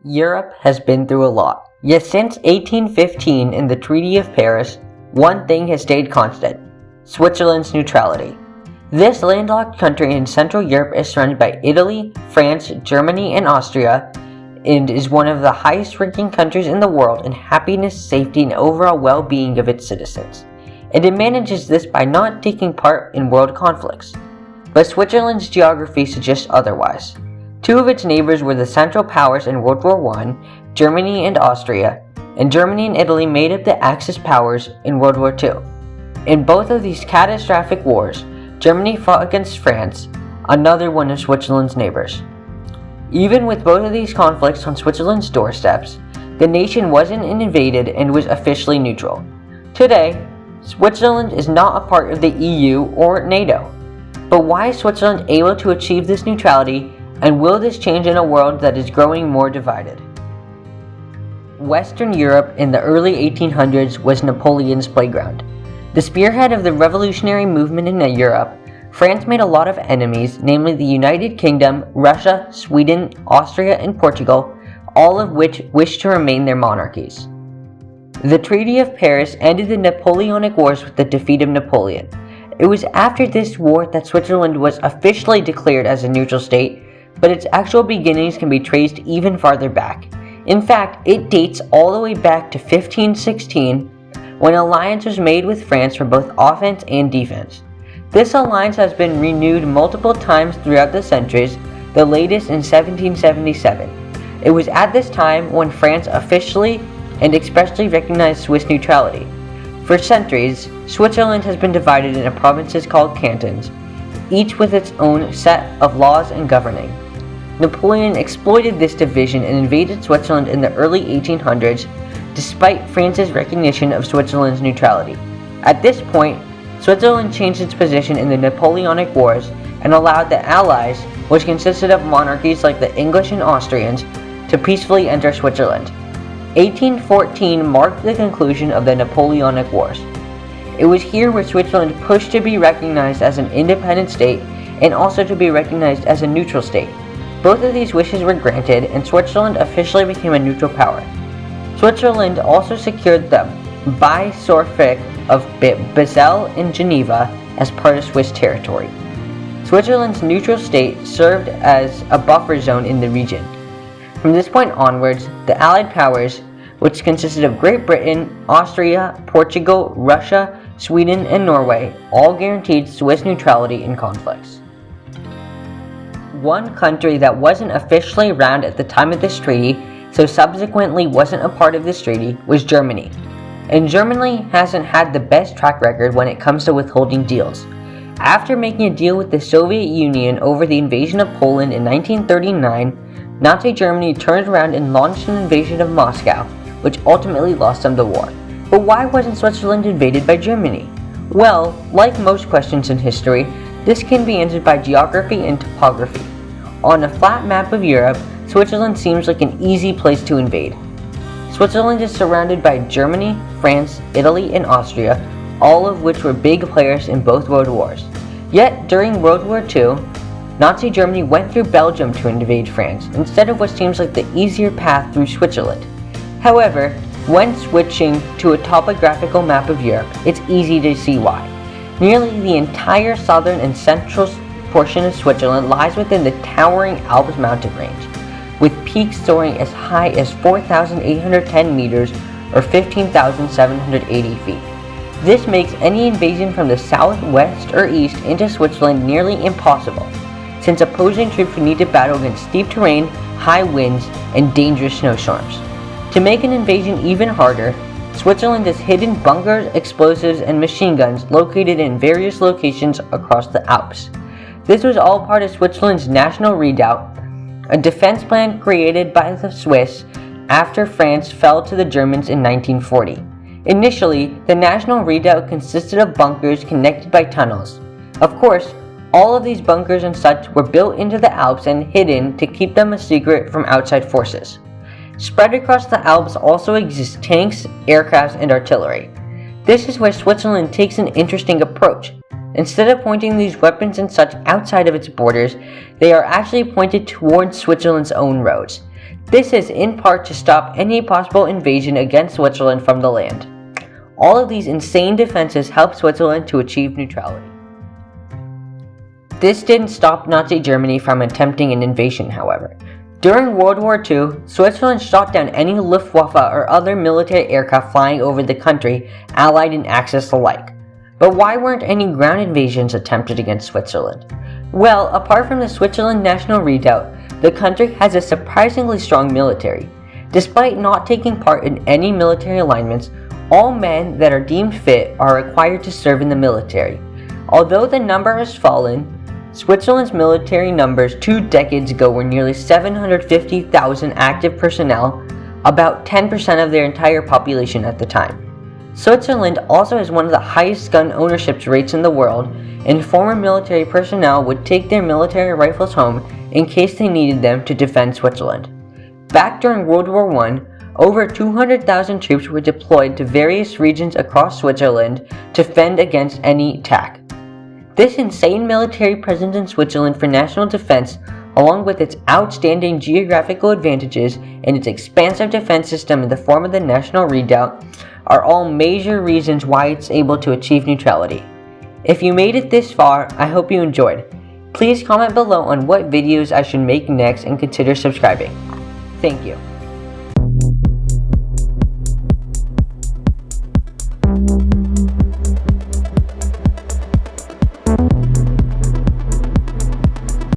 Europe has been through a lot, yet since 1815 in the Treaty of Paris, one thing has stayed constant: Switzerland's neutrality. This landlocked country in Central Europe is surrounded by Italy, France, Germany, and Austria, and is one of the highest-ranking countries in the world in happiness, safety, and overall well-being of its citizens. And it manages this by not taking part in world conflicts. But Switzerland's geography suggests otherwise. Two of its neighbors were the Central Powers in World War I, Germany and Austria, and Germany and Italy made up the Axis powers in World War II. In both of these catastrophic wars, Germany fought against France, another one of Switzerland's neighbors. Even with both of these conflicts on Switzerland's doorsteps, the nation wasn't invaded and was officially neutral. Today, Switzerland is not a part of the EU or NATO. But why is Switzerland able to achieve this neutrality, and will this change in a world that is growing more divided? Western Europe in the early 1800s was Napoleon's playground. The spearhead of the revolutionary movement in Europe, France made a lot of enemies, namely the United Kingdom, Russia, Sweden, Austria, and Portugal, all of which wished to remain their monarchies. The Treaty of Paris ended the Napoleonic Wars with the defeat of Napoleon. It was after this war that Switzerland was officially declared as a neutral state, but its actual beginnings can be traced even farther back. In fact, it dates all the way back to 1516, when an alliance was made with France for both offense and defense. This alliance has been renewed multiple times throughout the centuries, the latest in 1777. It was at this time when France officially and expressly recognized Swiss neutrality. For centuries, Switzerland has been divided into provinces called cantons, each with its own set of laws and governing. Napoleon exploited this division and invaded Switzerland in the early 1800s, despite France's recognition of Switzerland's neutrality. At this point, Switzerland changed its position in the Napoleonic Wars and allowed the Allies, which consisted of monarchies like the English and Austrians, to peacefully enter Switzerland. 1814 marked the conclusion of the Napoleonic Wars. It was here where Switzerland pushed to be recognized as an independent state and also to be recognized as a neutral state. Both of these wishes were granted, and Switzerland officially became a neutral power. Switzerland also secured the bishopric of Basel and Geneva as part of Swiss territory. Switzerland's neutral state served as a buffer zone in the region. From this point onwards, the Allied powers, which consisted of Great Britain, Austria, Portugal, Russia, Sweden, and Norway, all guaranteed Swiss neutrality in conflicts. One country that wasn't officially around at the time of this treaty, so subsequently wasn't a part of this treaty, was Germany. And Germany hasn't had the best track record when it comes to withholding deals. After making a deal with the Soviet Union over the invasion of Poland in 1939, Nazi Germany turned around and launched an invasion of Moscow, which ultimately lost them the war. But why wasn't Switzerland invaded by Germany? Well, like most questions in history, this can be answered by geography and topography. On a flat map of Europe, Switzerland seems like an easy place to invade. Switzerland is surrounded by Germany, France, Italy, and Austria, all of which were big players in both world wars. Yet, during World War II, Nazi Germany went through Belgium to invade France, instead of what seems like the easier path through Switzerland. However, when switching to a topographical map of Europe, it's easy to see why. Nearly the entire southern and central portion of Switzerland lies within the towering Alps mountain range, with peaks soaring as high as 4,810 meters or 15,780 feet. This makes any invasion from the south, west, or east into Switzerland nearly impossible, since opposing troops would need to battle against steep terrain, high winds, and dangerous snowstorms. To make an invasion even harder, Switzerland has hidden bunkers, explosives, and machine guns located in various locations across the Alps. This was all part of Switzerland's National Redoubt, a defense plan created by the Swiss after France fell to the Germans in 1940. Initially, the National Redoubt consisted of bunkers connected by tunnels. Of course, all of these bunkers and such were built into the Alps and hidden to keep them a secret from outside forces. Spread across the Alps also exist tanks, aircraft, and artillery. This is where Switzerland takes an interesting approach. Instead of pointing these weapons and such outside of its borders, they are actually pointed towards Switzerland's own roads. This is in part to stop any possible invasion against Switzerland from the land. All of these insane defenses helped Switzerland to achieve neutrality. This didn't stop Nazi Germany from attempting an invasion, however. During World War II, Switzerland shot down any Luftwaffe or other military aircraft flying over the country, Allied and Axis alike. But why weren't any ground invasions attempted against Switzerland? Well, apart from the Switzerland National Redoubt, the country has a surprisingly strong military. Despite not taking part in any military alignments, all men that are deemed fit are required to serve in the military. Although the number has fallen, Switzerland's military numbers 2 decades ago were nearly 750,000 active personnel, about 10% of their entire population at the time. Switzerland also has one of the highest gun ownership rates in the world, and former military personnel would take their military rifles home in case they needed them to defend Switzerland. Back during World War I, over 200,000 troops were deployed to various regions across Switzerland to fend against any attack. This insane military presence in Switzerland for national defense, along with its outstanding geographical advantages and its expansive defense system in the form of the National Redoubt, are all major reasons why it's able to achieve neutrality. If you made it this far, I hope you enjoyed. Please comment below on what videos I should make next and consider subscribing. Thank you.